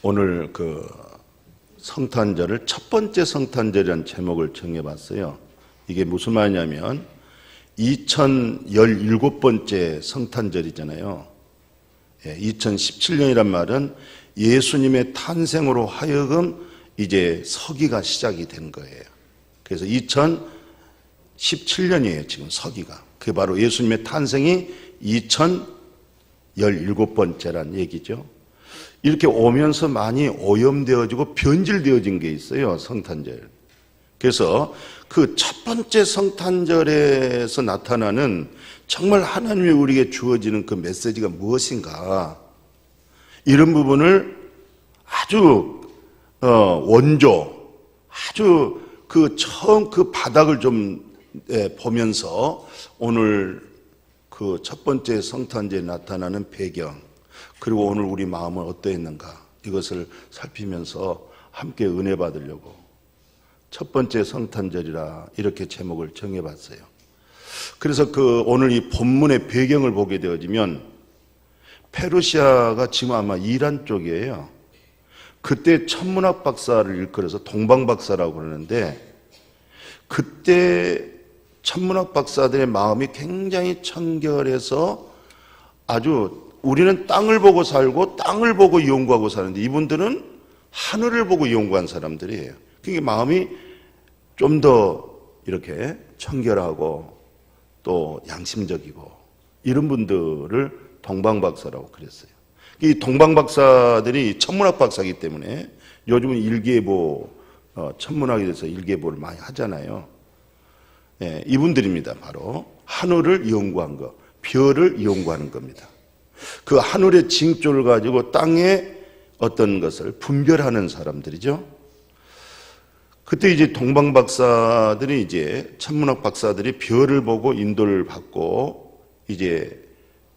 오늘 그 성탄절을 첫 번째 성탄절이라는 제목을 정해봤어요. 이게 무슨 말이냐면 2017번째 성탄절이잖아요. 2017년이란 말은 예수님의 탄생으로 하여금 이제 서기가 시작이 된 거예요. 그래서 2017년이에요, 지금 서기가. 그게 바로 예수님의 탄생이 2017번째란 얘기죠. 이렇게 오면서 많이 오염되어지고 변질되어진 게 있어요, 성탄절. 그래서 그 첫 번째 성탄절에서 나타나는 정말 하나님이 우리에게 주어지는 그 메시지가 무엇인가, 이런 부분을 아주 원조, 아주 그 처음 그 바닥을 좀 보면서 오늘 그 첫 번째 성탄절에 나타나는 배경, 그리고 오늘 우리 마음은 어떠했는가, 이것을 살피면서 함께 은혜 받으려고 첫 번째 성탄절이라 이렇게 제목을 정해봤어요. 그래서 그 오늘 이 본문의 배경을 보게 되어지면 페르시아가 지금 아마 이란 쪽이에요. 그때 천문학 박사를 일컬어서 동방박사라고 그러는데, 그때 천문학 박사들의 마음이 굉장히 청결해서 아주, 우리는 땅을 보고 살고 땅을 보고 연구하고 사는데 이분들은 하늘을 보고 연구한 사람들이에요. 그러니까 마음이 좀 더 이렇게 청결하고 또 양심적이고 이런 분들을 동방박사라고 그랬어요. 이 동방박사들이 천문학 박사이기 때문에 요즘은 일기예보, 천문학에 대해서 일기예보를 많이 하잖아요. 이분들입니다. 바로 하늘을 연구한 것, 별을 연구하는 겁니다. 그 하늘의 징조를 가지고 땅의 어떤 것을 분별하는 사람들이죠. 그때 이제 동방 박사들이, 이제 천문학 박사들이 별을 보고 인도를 받고 이제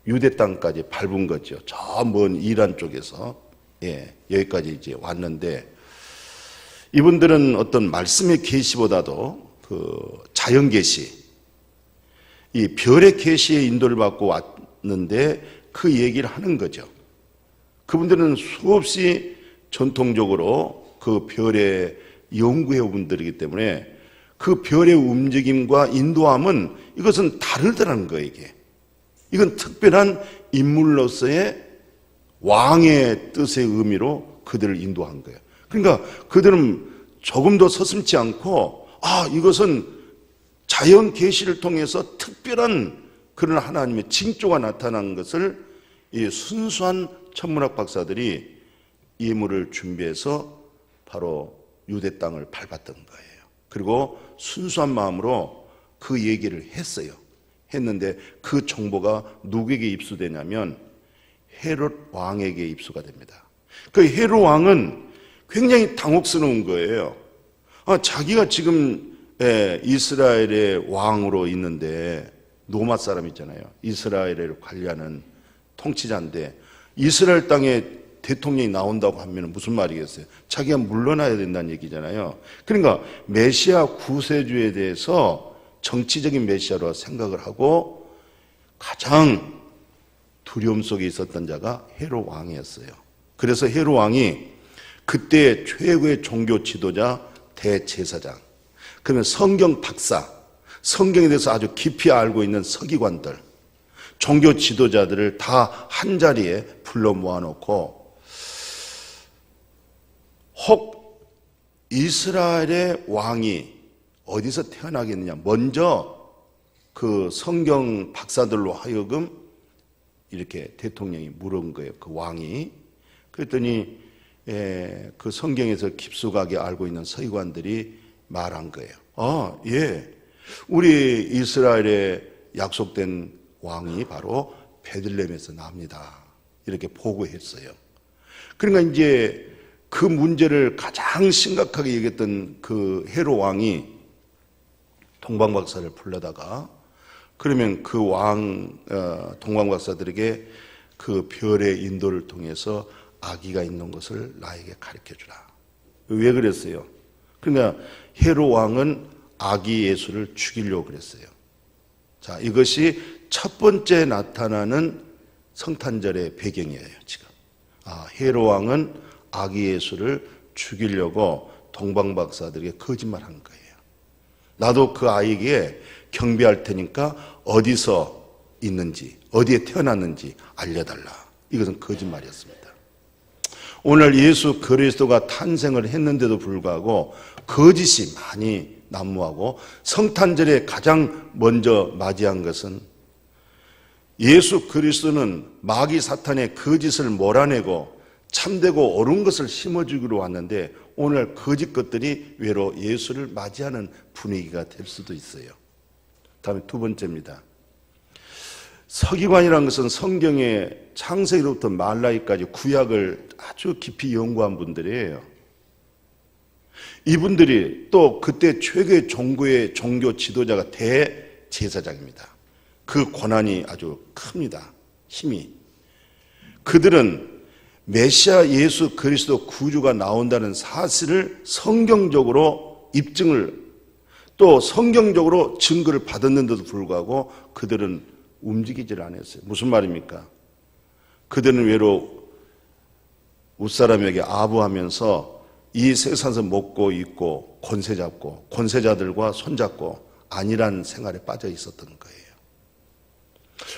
유대 땅까지 밟은 거죠. 저 먼 이란 쪽에서 여기까지 이제 왔는데, 이분들은 어떤 말씀의 계시보다도 그 자연 계시, 이 별의 계시의 인도를 받고 왔는데 그 얘기를 하는 거죠. 그분들은 수없이 전통적으로 그 별의 연구해 온 분들이기 때문에 그 별의 움직임과 인도함은 이것은 다르더라는 거예요, 이게. 이건 특별한 인물로서의 왕의 뜻의 의미로 그들을 인도한 거예요. 그러니까 그들은 조금 더 서슴지 않고, 이것은 자연 계시를 통해서 특별한 그런 하나님의 징조가 나타난 것을 이 순수한 천문학 박사들이 예물을 준비해서 바로 유대 땅을 밟았던 거예요. 그리고 순수한 마음으로 그 얘기를 했어요. 했는데 그 정보가 누구에게 입수되냐면 헤롯 왕에게 입수가 됩니다. 그 헤롯 왕은 굉장히 당혹스러운 거예요. 자기가 지금 이스라엘의 왕으로 있는데, 로마 사람 있잖아요. 이스라엘을 관리하는 통치자인데 이스라엘 땅에 대통령이 나온다고 하면 무슨 말이겠어요? 자기가 물러나야 된다는 얘기잖아요. 그러니까 메시아 구세주에 대해서 정치적인 메시아로 생각을 하고 가장 두려움 속에 있었던 자가 헤롯 왕이었어요. 그래서 헤롯 왕이 그때 최고의 종교 지도자, 대제사장, 그러면 성경 박사, 성경에 대해서 아주 깊이 알고 있는 서기관들, 종교 지도자들을 다 한자리에 불러 모아놓고, 혹 이스라엘의 왕이 어디서 태어나겠느냐, 먼저 그 성경 박사들로 하여금 이렇게 대통령이 물은 거예요. 그 왕이. 그랬더니 그 성경에서 깊숙하게 알고 있는 서기관들이 말한 거예요. 우리 이스라엘에 약속된 왕이 바로 베들레헴에서 납니다. 이렇게 보고했어요. 그러니까 이제 그 문제를 가장 심각하게 얘기했던 그 헤롯 왕이 동방박사를 불러다가, 그러면 그 동방박사들에게 그 별의 인도를 통해서 아기가 있는 것을 나에게 가르쳐 주라. 왜 그랬어요? 그러니까 헤롯 왕은 아기 예수를 죽이려고 그랬어요. 자, 이것이 첫 번째 나타나는 성탄절의 배경이에요, 지금. 헤롯 왕은 아기 예수를 죽이려고 동방박사들에게 거짓말한 거예요. 나도 그 아이에게 경배할 테니까 어디서 있는지, 어디에 태어났는지 알려달라. 이것은 거짓말이었습니다. 오늘 예수 그리스도가 탄생을 했는데도 불구하고 거짓이 많이 난무하고 성탄절에 가장 먼저 맞이한 것은 예수 그리스도는 마귀 사탄의 거짓을 몰아내고 참되고 옳은 것을 심어주기로 왔는데 오늘 거짓 것들이 외로 예수를 맞이하는 분위기가 될 수도 있어요. 다음에 두 번째입니다. 서기관이라는 것은 성경의 창세기로부터 말라기까지 구약을 아주 깊이 연구한 분들이에요. 이분들이 또 그때 최고의 종교 지도자가 대제사장입니다. 그 권한이 아주 큽니다. 힘이. 그들은 메시아 예수 그리스도 구주가 나온다는 사실을 성경적으로 입증을 또 성경적으로 증거를 받았는데도 불구하고 그들은 움직이질 않았어요. 무슨 말입니까? 그들은 외로 웃사람에게 아부하면서 이 세상에서 먹고 입고 권세 잡고 권세자들과 손잡고 안일한 생활에 빠져 있었던 거예요.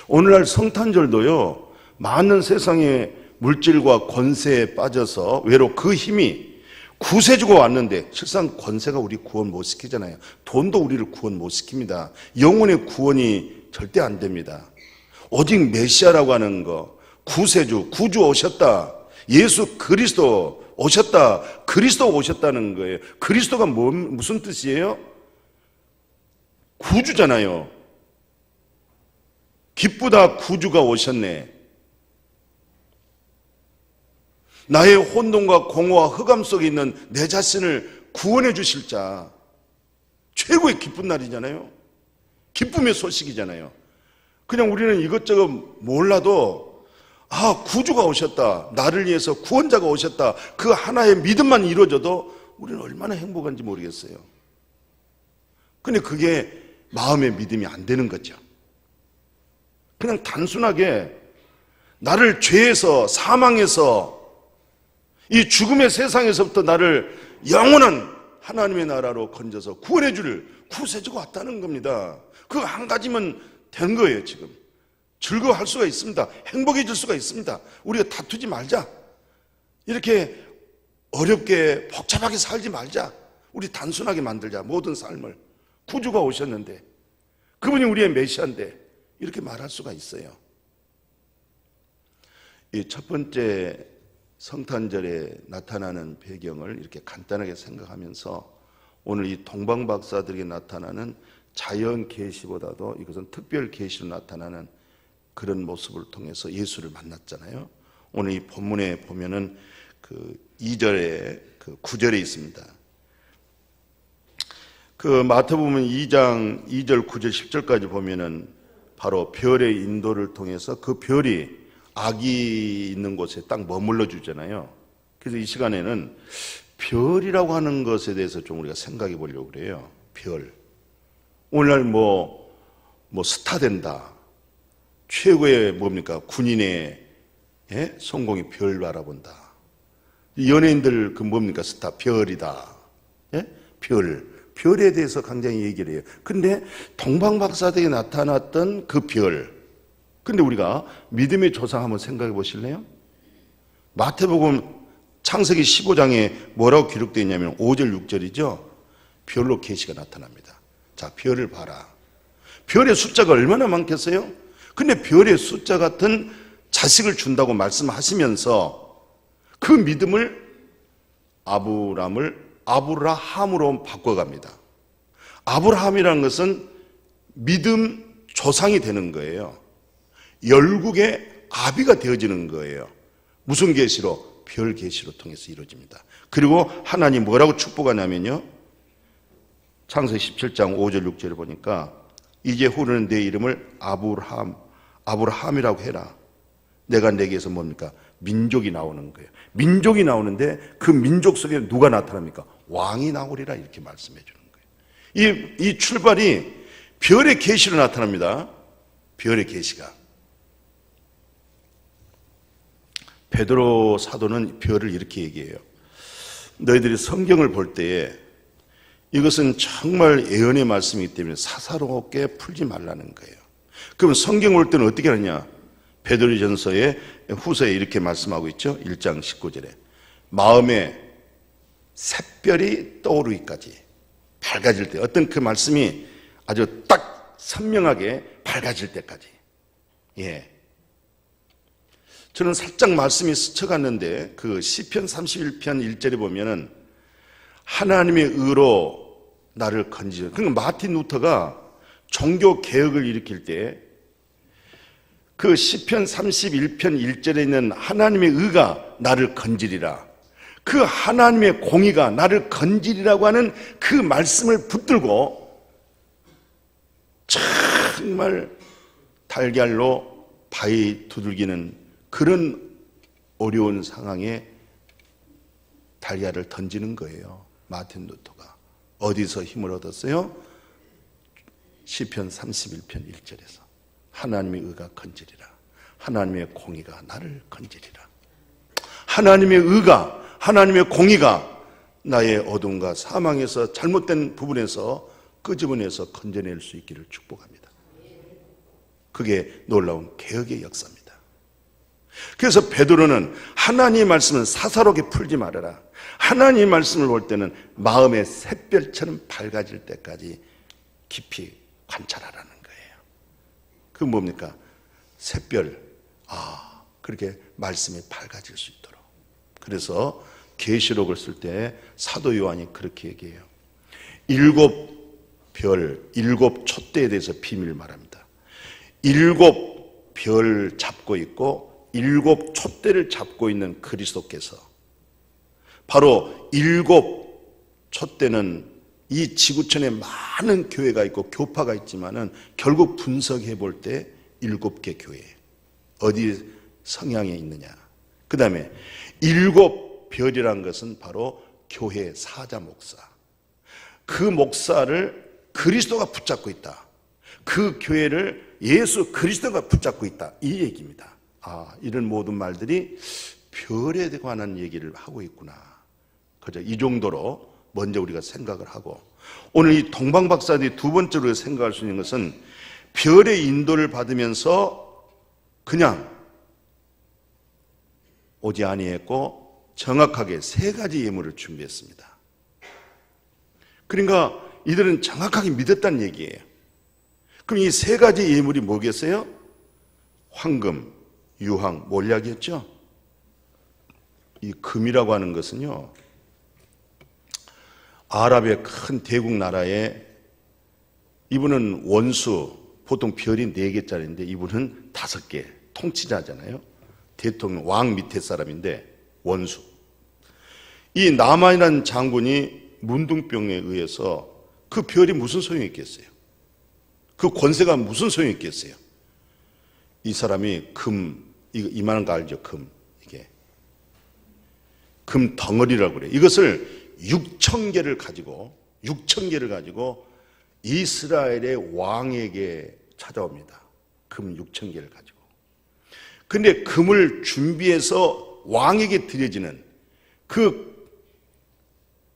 오늘날 성탄절도요, 많은 세상의 물질과 권세에 빠져서 외로 그 힘이 구세주가 왔는데 실상 권세가 우리 구원 못 시키잖아요. 돈도 우리를 구원 못 시킵니다. 영혼의 구원이 절대 안 됩니다. 오직 메시아라고 하는 거, 구세주, 구주 오셨다. 예수 그리스도 오셨다. 그리스도 오셨다는 거예요. 그리스도가 무슨 뜻이에요? 구주잖아요. 기쁘다 구주가 오셨네. 나의 혼돈과 공허와 흑암 속에 있는 내 자신을 구원해 주실 자. 최고의 기쁜 날이잖아요. 기쁨의 소식이잖아요. 그냥 우리는 이것저것 몰라도 구주가 오셨다. 나를 위해서 구원자가 오셨다. 그 하나의 믿음만 이루어져도 우리는 얼마나 행복한지 모르겠어요. 근데 그게 마음의 믿음이 안 되는 거죠. 그냥 단순하게 나를 죄에서 사망에서 이 죽음의 세상에서부터 나를 영원한 하나님의 나라로 건져서 구원해 줄 구세주가 왔다는 겁니다. 그 한 가지면 된 거예요. 지금 즐거워할 수가 있습니다. 행복해질 수가 있습니다. 우리가 다투지 말자. 이렇게 어렵게 복잡하게 살지 말자. 우리 단순하게 만들자. 모든 삶을. 구주가 오셨는데 그분이 우리의 메시아인데 이렇게 말할 수가 있어요. 이 첫 번째 성탄절에 나타나는 배경을 이렇게 간단하게 생각하면서 오늘 이 동방박사들에게 나타나는 자연 계시보다도 이것은 특별 계시로 나타나는 그런 모습을 통해서 예수를 만났잖아요. 오늘 이 본문에 보면은 그 2절에 그 9절에 있습니다. 그 마태복음 2장 2절 9절 10절까지 보면은 바로 별의 인도를 통해서 그 별이 아기 있는 곳에 딱 머물러 주잖아요. 그래서 이 시간에는 별이라고 하는 것에 대해서 좀 우리가 생각해 보려고 그래요. 별. 오늘날 뭐 스타 된다. 최고의 뭡니까? 군인의 성공이 별 바라본다. 연예인들 그 뭡니까? 스타 별이다. 별에 대해서 굉장히 얘기를 해요. 근데 동방박사들이 나타났던 그 별. 근데 우리가 믿음의 조상 한번 생각해 보실래요? 마태복음 창세기 15장에 뭐라고 기록되어 있냐면 5절 6절이죠. 별로 계시가 나타납니다. 자, 별을 봐라. 별의 숫자가 얼마나 많겠어요? 근데 별의 숫자 같은 자식을 준다고 말씀하시면서 그 믿음을 아브라함으로 바꿔갑니다. 아브라함이라는 것은 믿음 조상이 되는 거예요. 열국의 아비가 되어지는 거예요. 무슨 계시로? 별 계시로 통해서 이루어집니다. 그리고 하나님 뭐라고 축복하냐면요. 창세기 17장 5절 6절을 보니까 이제 후로는 내 이름을 아브라함이라고 해라. 내가 내게서 뭡니까? 민족이 나오는 거예요. 민족이 나오는데 그 민족 속에 누가 나타납니까? 왕이 나오리라 이렇게 말씀해 주는 거예요. 이 출발이 별의 계시로 나타납니다. 별의 계시가. 베드로 사도는 별을 이렇게 얘기해요. 너희들이 성경을 볼 때에 이것은 정말 예언의 말씀이기 때문에 사사롭게 풀지 말라는 거예요. 그럼 성경 올 때는 어떻게 하느냐? 베드로전서의 후서에 이렇게 말씀하고 있죠. 1장 19절에 마음에 샛별이 떠오르기까지 밝아질 때, 어떤 그 말씀이 아주 딱 선명하게 밝아질 때까지. 예. 저는 살짝 말씀이 스쳐갔는데 그 시편 31편 1절에 보면은 하나님의 의로 나를 건지려. 그러니까 마틴 루터가 종교 개혁을 일으킬 때 그 시편 31편 1절에 있는 하나님의 의가 나를 건지리라, 그 하나님의 공의가 나를 건지리라고 하는 그 말씀을 붙들고 정말 달걀로 바위 두들기는 그런 어려운 상황에 달걀을 던지는 거예요. 마틴 루터가 어디서 힘을 얻었어요? 시편 31편 1절에서 하나님의 의가 건지리라, 하나님의 공의가 나를 건지리라. 하나님의 의가, 하나님의 공의가 나의 어둠과 사망에서, 잘못된 부분에서 끄집어내서 건져낼 수 있기를 축복합니다. 그게 놀라운 개혁의 역사입니다. 그래서 베드로는 하나님의 말씀은 사사롭게 풀지 말아라. 하나님의 말씀을 볼 때는 마음의 샛별처럼 밝아질 때까지 깊이 관찰하라는 거예요. 그 뭡니까? 샛별. 그렇게 말씀이 밝아질 수 있도록. 그래서 계시록을 쓸 때 사도 요한이 그렇게 얘기해요. 7별, 7촛대에 대해서 비밀을 말합니다. 7별 잡고 있고 7촛대를 잡고 있는 그리스도께서, 바로 7촛대는 이 지구촌에 많은 교회가 있고 교파가 있지만은 결국 분석해 볼 때 7개 교회, 어디 성향에 있느냐. 그 다음에 7별이란 것은 바로 교회 사자 목사, 그 목사를 그리스도가 붙잡고 있다. 그 교회를 예수 그리스도가 붙잡고 있다. 이 얘기입니다. 이런 모든 말들이 별에 관한 얘기를 하고 있구나. 그죠? 이 정도로 먼저 우리가 생각을 하고, 오늘 이 동방 박사들이 두 번째로 생각할 수 있는 것은 별의 인도를 받으면서 그냥 오지 아니했고 정확하게 세 가지 예물을 준비했습니다. 그러니까 이들은 정확하게 믿었다는 얘기예요. 그럼 이 세 가지 예물이 뭐겠어요? 황금, 유황, 몰약이었죠. 이 금이라고 하는 것은요, 아랍의 큰 대국 나라에, 이분은 원수, 보통 별이 4개짜리인데 이분은 5개, 통치자잖아요. 대통령, 왕 밑에 사람인데 원수. 이 나만이라는 장군이 문둥병에 의해서, 그 별이 무슨 소용이 있겠어요? 그 권세가 무슨 소용이 있겠어요? 이 사람이 금, 이만한 거 알죠? 금, 이게 금 덩어리라고 그래요. 이것을 6,000개를 가지고 이스라엘의 왕에게 찾아옵니다. 금 6,000개를 가지고. 근데 금을 준비해서 왕에게 드려지는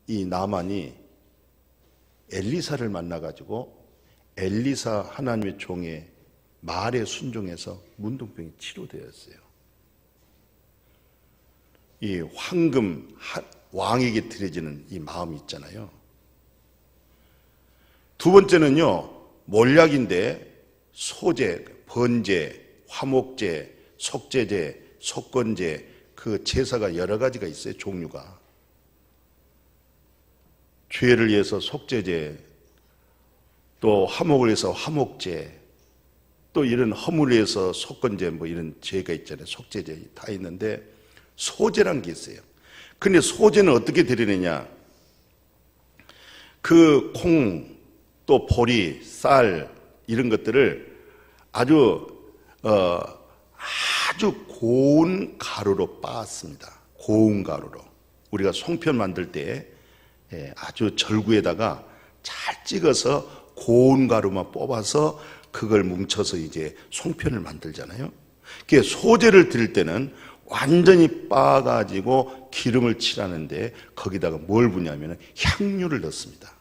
이 나만이 엘리사를 만나가지고 엘리사 하나님의 종의 말에 순종해서 문둥병이 치료되었어요. 이 황금, 왕에게 드려지는 이 마음이 있잖아요. 두 번째는요, 몰약인데 소제, 번제, 화목제, 속제제, 속건제, 그 제사가 여러 가지가 있어요. 종류가. 죄를 위해서 속제제, 또 화목을 위해서 화목제, 또 이런 허물을 위해서 속건제, 뭐 이런 제가 있잖아요. 속제제 다 있는데 소제란 게 있어요. 근데 소제는 어떻게 드리느냐? 그 콩, 또 보리, 쌀 이런 것들을 아주 고운 가루로 빻습니다. 고운 가루로. 우리가 송편 만들 때 아주 절구에다가 잘 찍어서 고운 가루만 뽑아서 그걸 뭉쳐서 이제 송편을 만들잖아요. 소제를 드릴 때는 완전히 빻아가지고 기름을 칠하는데 거기다가 뭘 부냐면 향유를 넣습니다.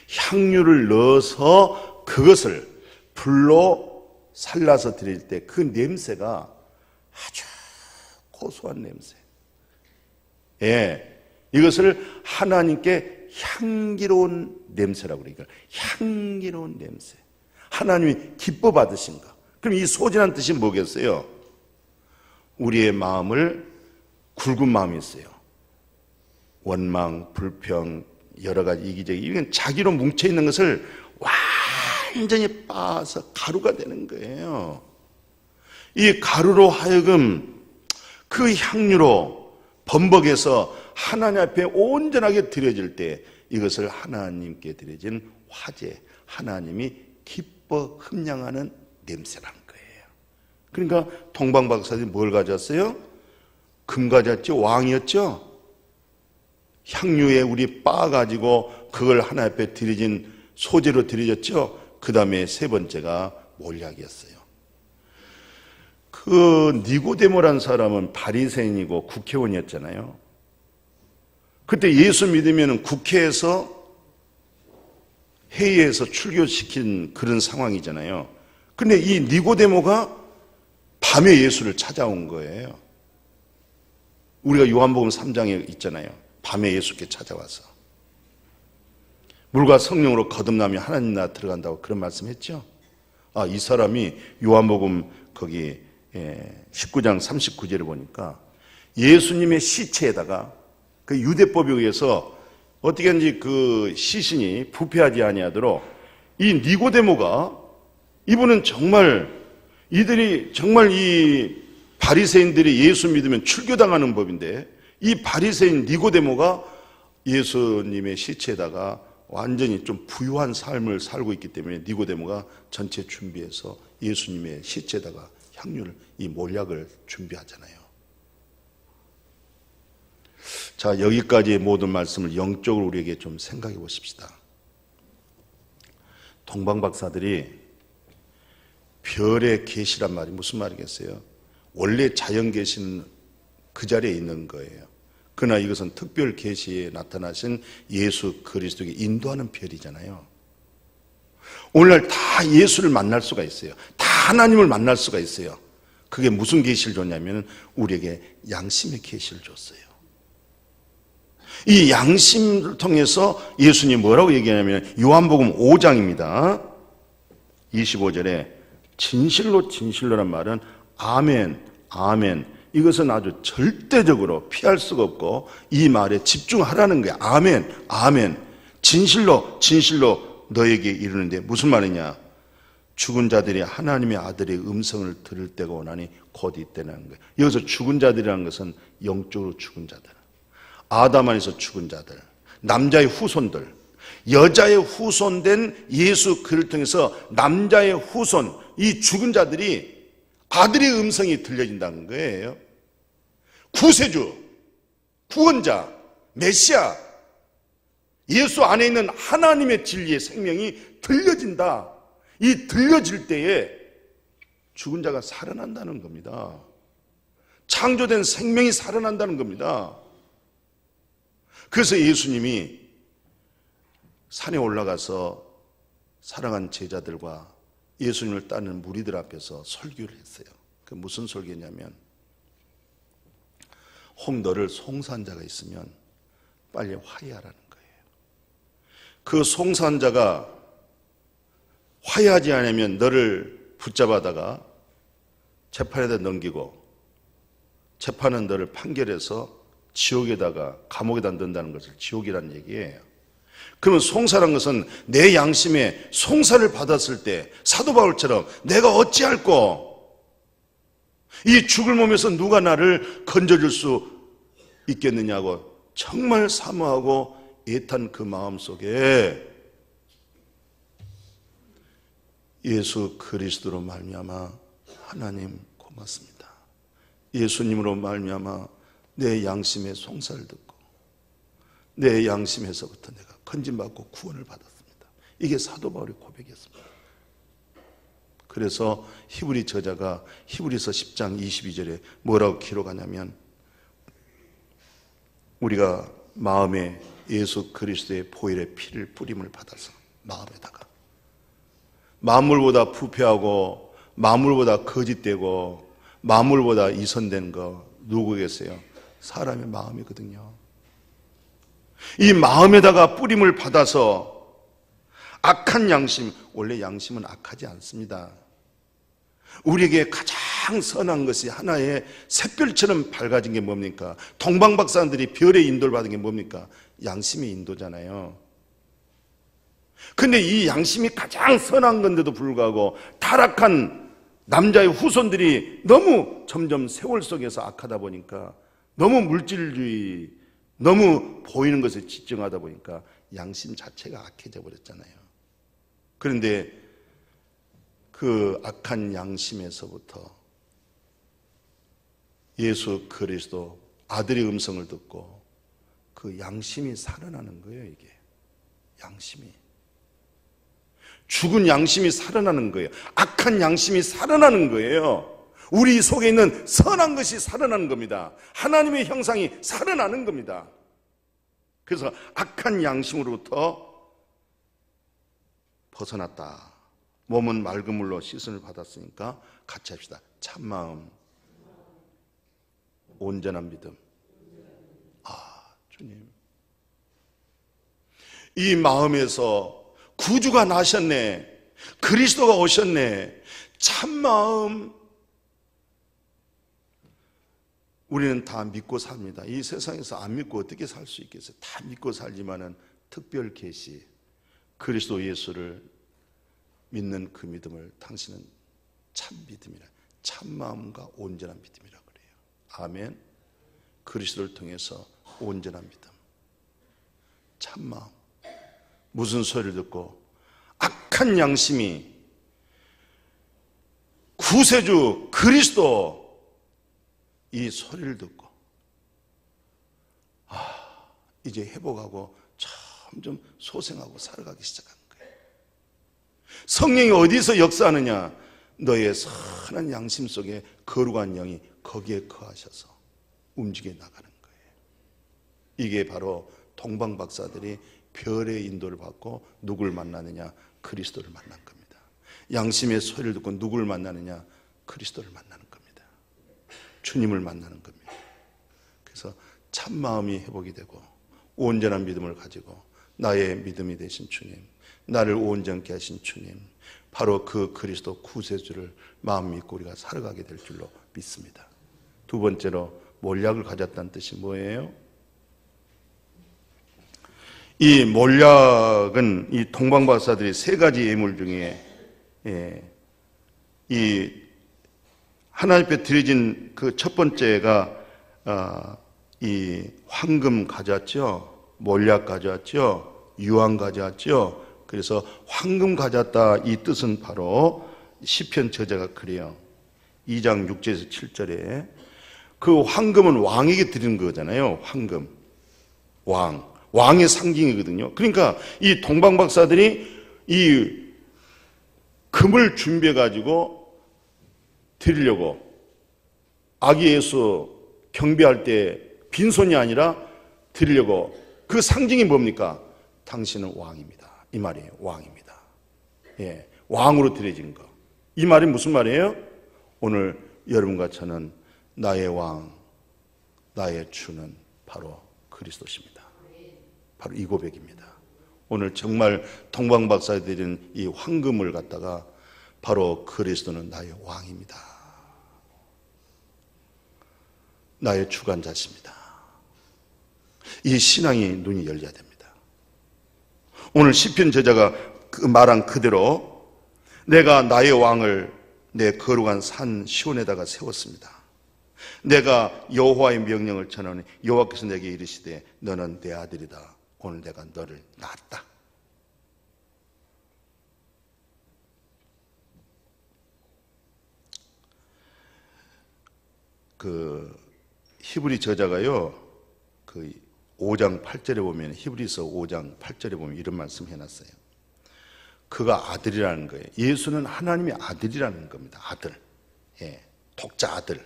향유를 넣어서 그것을 불로 살라서 드릴 때 그 냄새가 아주 고소한 냄새. 예, 이것을 하나님께 향기로운 냄새라고 그러니까 향기로운 냄새. 하나님이 기뻐 받으신가? 그럼 이 소진한 뜻이 뭐겠어요? 우리의 마음을 굵은 마음이 있어요. 원망, 불평, 여러 가지 이기적이 이건 자기로 뭉쳐 있는 것을 완전히 빻아서 가루가 되는 거예요. 이 가루로 하여금 그 향유로 범벅에서 하나님 앞에 온전하게 드려질 때 이것을 하나님께 드려진 화제, 하나님이 기뻐 흠냥하는 냄새라는 거예요. 그러니까 동방박사들이 뭘 가졌어요? 금 가졌죠? 왕이었죠? 향유에 우리 빻아가지고 그걸 하나님 앞에 드려진 소재로 드려졌죠? 그 다음에 세 번째가 몰약이었어요. 그 니고데모란 사람은 바리새인이고 국회의원이었잖아요. 그때 예수 믿으면 국회에서 회의에서 출교시킨 그런 상황이잖아요. 근데 이 니고데모가 밤에 예수를 찾아온 거예요. 우리가 요한복음 3장에 있잖아요. 밤에 예수께 찾아와서 물과 성령으로 거듭나면 하나님 나라 들어간다고 그런 말씀했죠. 아, 이 사람이 요한복음 거기 19장 39절을 보니까 예수님의 시체에다가 그 유대법에 의해서 어떻게 하는지 그 시신이 부패하지 아니하도록 이 니고데모가 이분은 정말 이들이 정말 이 바리새인들이 예수 믿으면 출교당하는 법인데 이 바리새인 니고데모가 예수님의 시체에다가 완전히 좀 부유한 삶을 살고 있기 때문에 니고데모가 전체 준비해서 예수님의 시체에다가 향유를 이 몰약을 준비하잖아요. 자, 여기까지의 모든 말씀을 영적으로 우리에게 좀 생각해 보십시다. 동방박사들이 별의 계시란 말이 무슨 말이겠어요? 원래 자연 계시는 그 자리에 있는 거예요. 그러나 이것은 특별 계시에 나타나신 예수 그리스도에게 인도하는 별이잖아요. 오늘날 다 예수를 만날 수가 있어요. 다 하나님을 만날 수가 있어요. 그게 무슨 계시를 줬냐면 우리에게 양심의 계시를 줬어요. 이 양심을 통해서 예수님 뭐라고 얘기하냐면 요한복음 5장입니다. 25절에 진실로 진실로란 말은 아멘, 아멘. 이것은 아주 절대적으로 피할 수가 없고 이 말에 집중하라는 거야. 아멘, 아멘. 진실로 진실로 너에게 이르는데 무슨 말이냐? 죽은 자들이 하나님의 아들의 음성을 들을 때가 오나니 곧 이때라는 거예요. 여기서 죽은 자들이라는 것은 영적으로 죽은 자들, 아담 안에서 죽은 자들, 남자의 후손들, 여자의 후손된 예수 그를 통해서 남자의 후손, 이 죽은 자들이 아들의 음성이 들려진다는 거예요. 구세주, 구원자, 메시아, 예수 안에 있는 하나님의 진리의 생명이 들려진다. 이 들려질 때에 죽은 자가 살아난다는 겁니다. 창조된 생명이 살아난다는 겁니다. 그래서 예수님이 산에 올라가서 사랑한 제자들과 예수님을 따르는 무리들 앞에서 설교를 했어요. 그 무슨 설교냐면 혹 너를 송사한 자가 있으면 빨리 화해하라는 거예요. 그 송사한 자가 화해하지 않으면 너를 붙잡아다가 재판에다 넘기고 재판은 너를 판결해서 지옥에다가 감옥에다 넣는다는 것을 지옥이라는 얘기예요. 그러면 송사란 것은 내 양심에 송사를 받았을 때 사도 바울처럼 내가 어찌할꼬? 이 죽을 몸에서 누가 나를 건져줄 수 있겠느냐고 정말 사모하고 애탄 그 마음속에 예수 그리스도로 말미암아 하나님 고맙습니다. 예수님으로 말미암아 내 양심의 송사를 듣고 내 양심에서부터 내가 건진받고 구원을 받았습니다. 이게 사도 바울의 고백이었습니다. 그래서 히브리 저자가 히브리서 10장 22절에 뭐라고 기록하냐면, 우리가 마음에 예수 그리스도의 보혈의 피를 뿌림을 받아서 마음에다가, 만물보다 부패하고 만물보다 거짓되고 만물보다 이선된 거 누구겠어요? 사람의 마음이거든요. 이 마음에다가 뿌림을 받아서 악한 양심, 원래 양심은 악하지 않습니다. 우리에게 가장 선한 것이 하나의 샛별처럼 밝아진 게 뭡니까? 동방박사들이 별의 인도를 받은 게 뭡니까? 양심의 인도잖아요. 근데 이 양심이 가장 선한 건데도 불구하고 타락한 남자의 후손들이 너무 점점 세월 속에서 악하다 보니까, 너무 물질주의, 너무 보이는 것에 집중하다 보니까 양심 자체가 악해져 버렸잖아요. 그런데 그 악한 양심에서부터 예수 그리스도 아들의 음성을 듣고 그 양심이 살아나는 거예요. 이게 양심이, 죽은 양심이 살아나는 거예요. 악한 양심이 살아나는 거예요. 우리 속에 있는 선한 것이 살아나는 겁니다. 하나님의 형상이 살아나는 겁니다. 그래서 악한 양심으로부터 벗어났다. 몸은 맑은 물로 씻음을 받았으니까 같이 합시다. 참마음, 온전한 믿음. 주님, 이 마음에서 구주가 나셨네, 그리스도가 오셨네, 참마음. 우리는 다 믿고 삽니다. 이 세상에서 안 믿고 어떻게 살 수 있겠어요? 다 믿고 살지만은 특별 계시, 그리스도 예수를 믿는 그 믿음을 당신은 참 믿음이라, 참마음과 온전한 믿음이라 그래요. 아멘. 그리스도를 통해서 온전한 믿음, 참마음. 무슨 소리를 듣고? 악한 양심이 구세주 그리스도 이 소리를 듣고 이제 회복하고 점점 소생하고 살아가기 시작한 거예요. 성령이 어디서 역사하느냐? 너의 선한 양심 속에 거룩한 영이 거기에 거하셔서 움직여 나가는 거예요. 이게 바로 동방박사들이 별의 인도를 받고 누굴 만나느냐? 그리스도를 만난 겁니다. 양심의 소리를 듣고 누굴 만나느냐? 그리스도를 만나는 겁니다. 주님을 만나는 겁니다. 그래서 참마음이 회복이 되고 온전한 믿음을 가지고 나의 믿음이 되신 주님, 나를 온전케 하신 주님, 바로 그 그리스도 구세주를 마음 믿고 우리가 살아가게 될 줄로 믿습니다. 두 번째로 몰약을 가졌다는 뜻이 뭐예요? 이 몰약은 이 동방박사들이 세 가지 예물 중에 이 하나님 앞에 드려진 그 첫 번째가 이 황금 가져왔죠, 몰약 가져왔죠, 유황 가져왔죠. 그래서 황금 가져왔다, 이 뜻은 바로 시편 저자가 그래요. 2장 6절에서 7절에 그 황금은 왕에게 드리는 거잖아요. 황금, 왕의 상징이거든요. 그러니까 이 동방박사들이 이 금을 준비해 가지고 드리려고, 아기 예수 경배할 때 빈손이 아니라 드리려고, 그 상징이 뭡니까? 당신은 왕입니다, 이 말이에요. 왕입니다. 예, 왕으로 드려진 거. 이 말이 무슨 말이에요? 오늘 여러분과 저는 나의 왕, 나의 주는 바로 그리스도십니다. 바로 이 고백입니다. 오늘 정말 동방박사들은 이 황금을 갖다가 바로 그리스도는 나의 왕입니다, 나의 주관자십니다. 이 신앙이 눈이 열려야 됩니다. 오늘 시편 저자가 그 말한 그대로 내가 나의 왕을 내 거룩한 산 시온에다가 세웠습니다. 내가 여호와의 명령을 전하니 여호와께서 내게 이르시되 너는 내 아들이다. 오늘 내가 너를 낳았다. 그 히브리 저자가요, 그 5장 8절에 보면, 히브리서 5장 8절에 보면 이런 말씀 해놨어요. 그가 아들이라는 거예요. 예수는 하나님의 아들이라는 겁니다. 아들. 예, 독자 아들.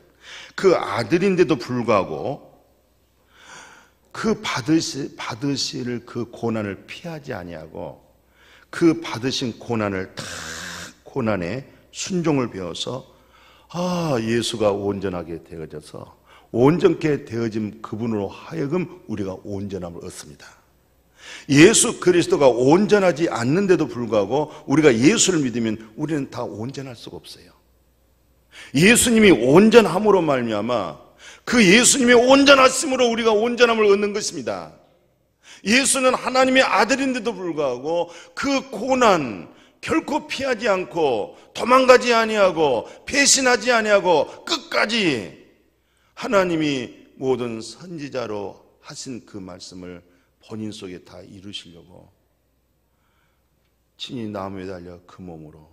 그 아들인데도 불구하고 그 받으실 그 고난을 피하지 아니하고 그 받으신 고난을 다 고난에 순종을 배워서 예수가 온전하게 되어져서 온전케 되어진 그분으로 하여금 우리가 온전함을 얻습니다. 예수 그리스도가 온전하지 않는데도 불구하고 우리가 예수를 믿으면 우리는 다 온전할 수가 없어요. 예수님이 온전함으로 말미암아 그 예수님의 온전하심으로 우리가 온전함을 얻는 것입니다. 예수는 하나님의 아들인데도 불구하고 그 고난 결코 피하지 않고 도망가지 아니하고 배신하지 아니하고 끝까지 하나님이 모든 선지자로 하신 그 말씀을 본인 속에 다 이루시려고 친히 나무에 달려 그 몸으로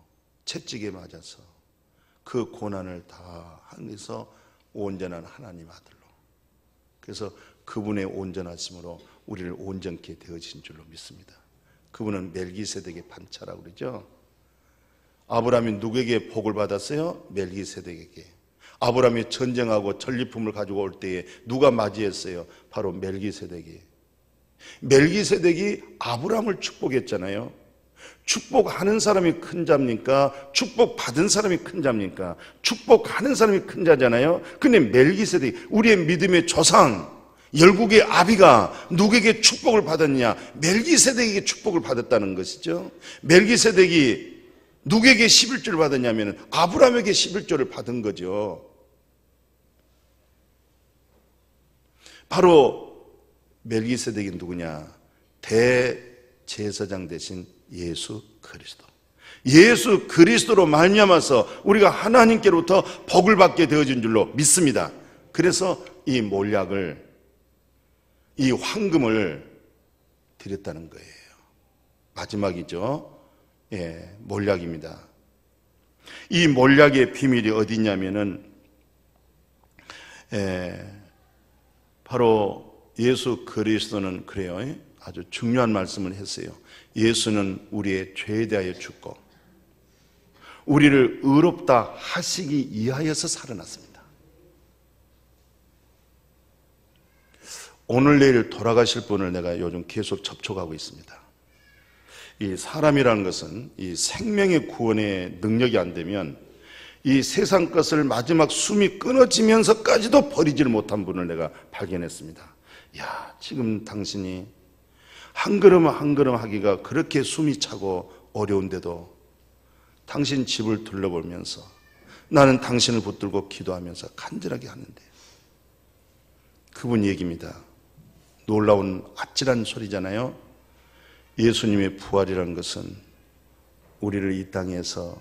채찍에 맞아서 그 고난을 다 하면서 온전한 하나님 아들로, 그래서 그분의 온전하심으로 우리를 온전케 되어진 줄로 믿습니다. 그분은 멜기세덱의 반차라고 그러죠. 아브라함이 누구에게 복을 받았어요? 멜기세덱에게. 아브라함이 전쟁하고 전리품을 가지고 올 때에 누가 맞이했어요? 바로 멜기세덱이. 멜기세덱이 아브라함을 축복했잖아요. 축복하는 사람이 큰 자입니까? 축복받은 사람이 큰 자입니까? 축복하는 사람이 큰 자잖아요. 근데 멜기세덱, 우리의 믿음의 조상 열국의 아비가 누구에게 축복을 받았냐? 멜기세덱에게 축복을 받았다는 것이죠. 멜기세덱이 누구에게 11조를 받았냐면 아브라함에게 11조를 받은 거죠. 바로 멜기세덱이 누구냐? 대제사장 대신 예수 그리스도. 예수 그리스도로 말미암아서 우리가 하나님께로부터 복을 받게 되어진 줄로 믿습니다. 그래서 이 몰약을, 이 황금을 드렸다는 거예요. 마지막이죠. 예, 몰약입니다. 이 몰약의 비밀이 어디 있냐면은 바로 예수 그리스도는 그래요. 아주 중요한 말씀을 했어요. 예수는 우리의 죄에 대하여 죽고 우리를 의롭다 하시기 위하여서 살아났습니다. 오늘 내일 돌아가실 분을 내가 요즘 계속 접촉하고 있습니다. 이 사람이라는 것은 이 생명의 구원의 능력이 안 되면 이 세상 것을 마지막 숨이 끊어지면서까지도 버리지를 못한 분을 내가 발견했습니다. 야, 지금 당신이 한 걸음 한 걸음 하기가 그렇게 숨이 차고 어려운데도 당신 집을 둘러보면서 나는 당신을 붙들고 기도하면서 간절하게 하는데, 그분 얘기입니다. 놀라운 아찔한 소리잖아요. 예수님의 부활이라는 것은 우리를 이 땅에서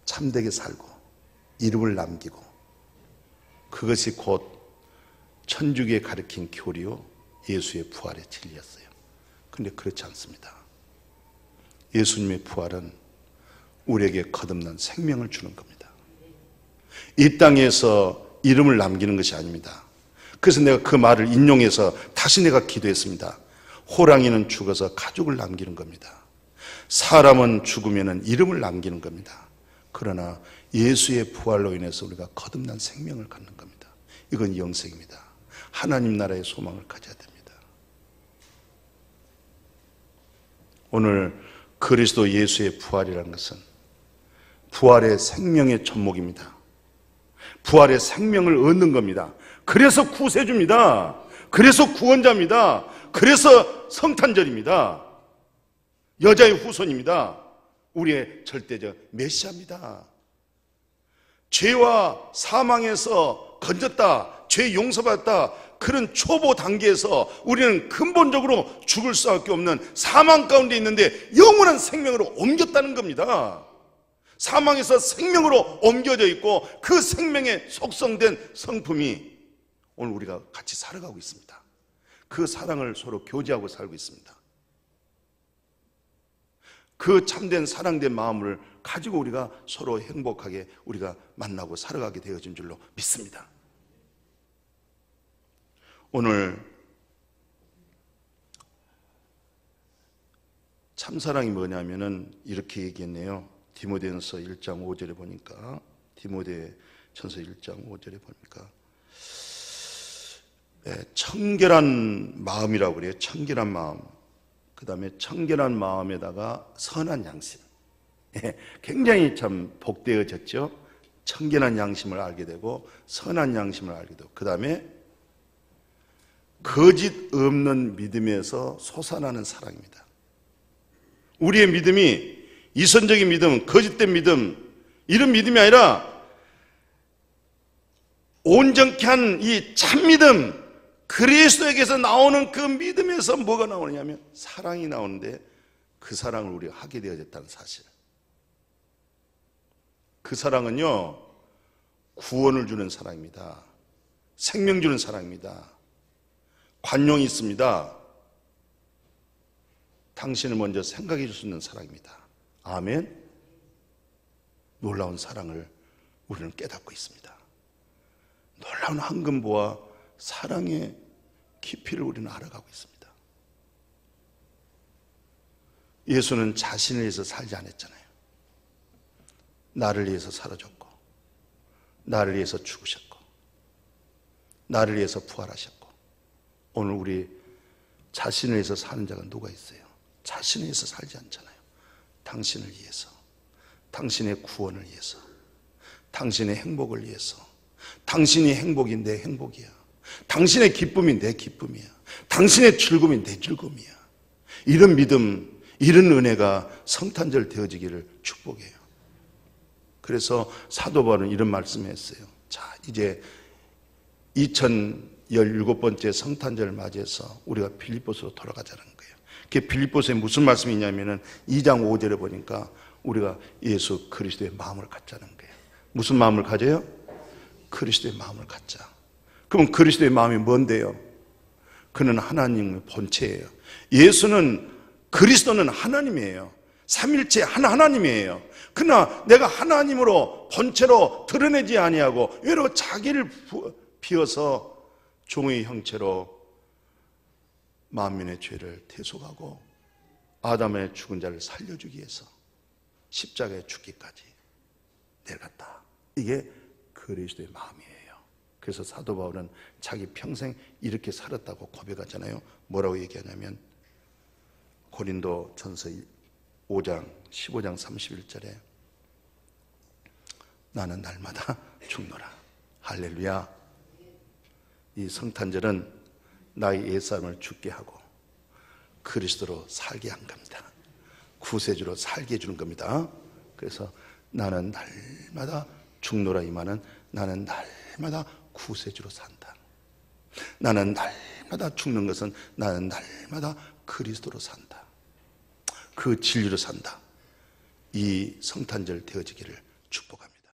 참되게 살고 이름을 남기고, 그것이 곧 천주교에 가르친 교리요 예수의 부활의 진리였어요. 그런데 그렇지 않습니다. 예수님의 부활은 우리에게 거듭난 생명을 주는 겁니다. 이 땅에서 이름을 남기는 것이 아닙니다. 그래서 내가 그 말을 인용해서 다시 내가 기도했습니다. 호랑이는 죽어서 가죽을 남기는 겁니다. 사람은 죽으면 이름을 남기는 겁니다. 그러나 예수의 부활로 인해서 우리가 거듭난 생명을 갖는 겁니다. 이건 영생입니다. 하나님 나라의 소망을 가져야 됩니다. 오늘 그리스도 예수의 부활이라는 것은 부활의 생명의 접목입니다. 부활의 생명을 얻는 겁니다. 그래서 구세주입니다. 그래서 구원자입니다. 그래서 성탄절입니다. 여자의 후손입니다. 우리의 절대적 메시아입니다. 죄와 사망에서 건졌다, 죄 용서받았다, 그런 초보 단계에서 우리는 근본적으로 죽을 수밖에 없는 사망 가운데 있는데 영원한 생명으로 옮겼다는 겁니다. 사망에서 생명으로 옮겨져 있고 그 생명에 속성된 성품이 오늘 우리가 같이 살아가고 있습니다. 그 사랑을 서로 교제하고 살고 있습니다. 그 참된 사랑된 마음을 가지고 우리가 서로 행복하게 우리가 만나고 살아가게 되어진 줄로 믿습니다. 오늘 참사랑이 뭐냐면은 이렇게 얘기했네요. 디모데전서 1장 5절에 보니까, 디모데전서 1장 5절에 보니까 청결한 마음이라고 그래요. 청결한 마음. 그 다음에 청결한 마음에다가 선한 양심. 굉장히 참 복되어졌죠. 청결한 양심을 알게 되고 선한 양심을 알게 되고, 그 다음에 거짓 없는 믿음에서 솟아나는 사랑입니다. 우리의 믿음이 이선적인 믿음, 거짓된 믿음, 이런 믿음이 아니라 온전케 한 이 참믿음, 그리스도에게서 나오는 그 믿음에서 뭐가 나오느냐면 사랑이 나오는데, 그 사랑을 우리가 하게 되어졌다는 사실. 그 사랑은요, 구원을 주는 사랑입니다. 생명 주는 사랑입니다. 관용이 있습니다. 당신을 먼저 생각해 줄 수 있는 사랑입니다. 아멘. 놀라운 사랑을 우리는 깨닫고 있습니다. 놀라운 황금보와 사랑의 깊이를 우리는 알아가고 있습니다. 예수는 자신을 위해서 살지 않았잖아요. 나를 위해서 살아줬고, 나를 위해서 죽으셨고, 나를 위해서 부활하셨고, 오늘 우리 자신을 위해서 사는 자가 누가 있어요? 자신을 위해서 살지 않잖아요. 당신을 위해서, 당신의 구원을 위해서, 당신의 행복을 위해서. 당신이 행복이 내 행복이야. 당신의 기쁨이 내 기쁨이야. 당신의 즐거움이 내 즐거움이야. 이런 믿음, 이런 은혜가 성탄절 되어지기를 축복해요. 그래서 사도 바울은 이런 말씀을 했어요. 자, 이제 2017번째 성탄절을 맞이해서 우리가 빌립보서로 돌아가자는 거예요. 그게 빌립보서에 무슨 말씀이 있냐면은 2장 5절에 보니까 우리가 예수 그리스도의 마음을 갖자는 거예요. 무슨 마음을 가져요? 그리스도의 마음을 갖자. 그럼 그리스도의 마음이 뭔데요? 그는 하나님의 본체예요. 예수는, 그리스도는 하나님이에요. 삼일체 하나님이에요. 그러나 내가 하나님으로 본체로 드러내지 아니하고 외로 자기를 비워서 종의 형체로 만민의 죄를 대속하고 아담의 죽은 자를 살려주기 위해서 십자가에 죽기까지 내려갔다. 이게 그리스도의 마음이에요. 그래서 사도 바울은 자기 평생 이렇게 살았다고 고백하잖아요. 뭐라고 얘기하냐면 고린도 전서 5장 15장 31절에 나는 날마다 죽노라. 할렐루야. 이 성탄절은 나의 옛사람을 죽게 하고 그리스도로 살게 한 겁니다. 구세주로 살게 해주는 겁니다. 그래서 나는 날마다 죽노라, 이 말은 나는 날마다 구세주로 산다. 나는 날마다 죽는 것은 나는 날마다 그리스도로 산다. 그 진리로 산다. 이 성탄절 되어지기를 축복합니다.